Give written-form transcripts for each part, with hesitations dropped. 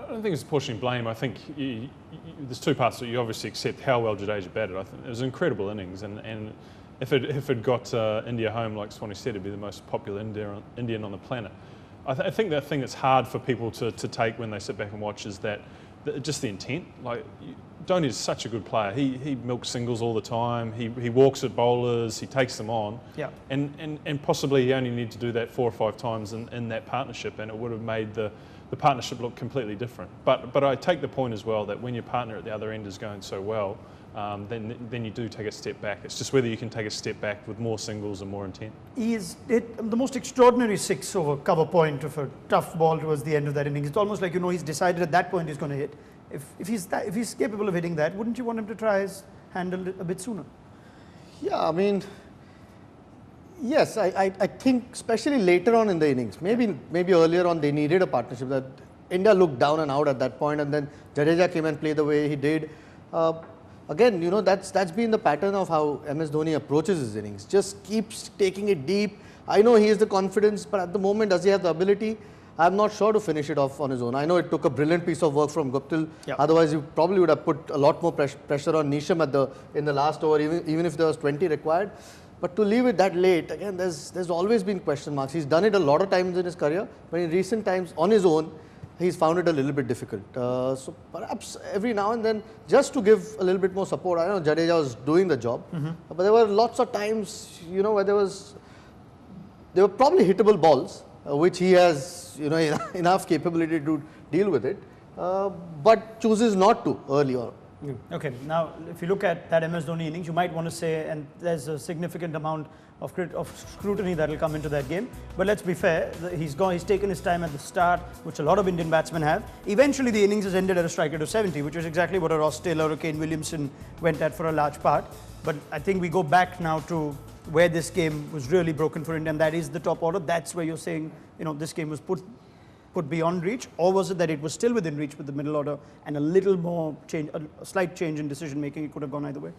don't think it's portioning blame. I think there's two parts that you obviously accept how well Jadeja batted. I think it was an incredible innings, and if it got India home, like Swanee said, it'd be the most popular Indian on the planet. I think the thing that's hard for people to take when they sit back and watch is that just the intent. Like, Dhoni is such a good player. He milks singles all the time. He walks at bowlers. He takes them on. Yeah. And possibly he only needed to do that 4 or 5 times in that partnership, and it would have made the partnership look completely different. But I take the point as well that when your partner at the other end is going so well, then you do take a step back. It's just whether you can take a step back with more singles and more intent. He is the most extraordinary 6 over cover point of a tough ball towards the end of that innings. It's almost like, he's decided at that point he's going to hit. If he's capable of hitting that, wouldn't you want him to try his handle a bit sooner? Yeah, I mean, yes, I think especially later on in the innings, maybe earlier on they needed a partnership. That India looked down and out at that point, and then Jadeja came and played the way he did. Again, that's been the pattern of how MS Dhoni approaches his innings. Just keeps taking it deep. I know he has the confidence, but at the moment, does he have the ability? I'm not sure to finish it off on his own. I know it took a brilliant piece of work from Guptill. Yeah. Otherwise, you probably would have put a lot more pressure on Neesham in the last over, even if there was 20 required. But to leave it that late, again, there's always been question marks. He's done it a lot of times in his career, but in recent times, on his own, he's found it a little bit difficult. So perhaps every now and then, just to give a little bit more support. I know Jadeja was doing the job, but there were lots of times, where there were probably hittable balls, which he has, enough capability to deal with it, but chooses not to early on. Okay, now if you look at that MS Dhoni innings, you might want to say, and there's a significant amount of scrutiny that will come into that game. But let's be fair, he's taken his time at the start, which a lot of Indian batsmen have. Eventually the innings has ended at a strike rate of 70, which is exactly what a Ross Taylor or Kane Williamson went at for a large part. But I think we go back now to where this game was really broken for India, and that is the top order. That's where you're saying, this game was put beyond reach, or was it that it was still within reach with the middle order and a little more change, a slight change in decision making? It could have gone either way.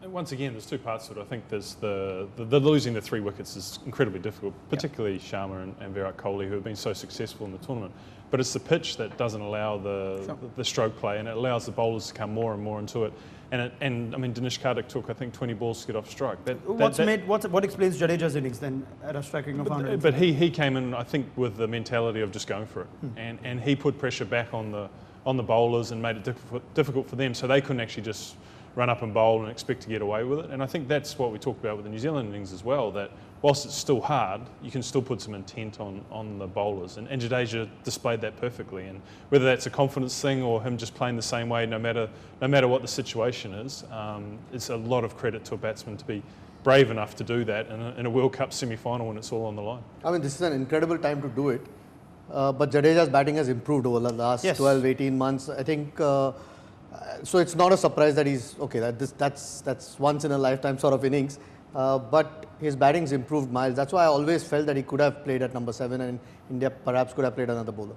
Once again, there's two parts to it. I think there's the losing the 3 wickets is incredibly difficult, particularly Sharma and Virat Kohli, who have been so successful in the tournament. But it's the pitch that doesn't allow the stroke play, and it allows the bowlers to come more and more into it. And I mean, Dinesh Karthik took, I think, 20 balls to get off strike. What explains Jadeja's innings then at a striking of 100? But he came in, I think, with the mentality of just going for it, and he put pressure back on the bowlers and made it difficult for them, so they couldn't actually just run up and bowl and expect to get away with it. And I think that's what we talked about with the New Zealand innings as well, that whilst it's still hard, you can still put some intent on the bowlers. And Jadeja displayed that perfectly. And whether that's a confidence thing or him just playing the same way, no matter what the situation is, it's a lot of credit to a batsman to be brave enough to do that in a World Cup semi-final when it's all on the line. I mean, this is an incredible time to do it. But Jadeja's batting has improved over the last 12, 18 months. I think... so it's not a surprise that that's once in a lifetime sort of innings, but his batting's improved miles. That's why I always felt that he could have played at number 7, and India perhaps could have played another bowler.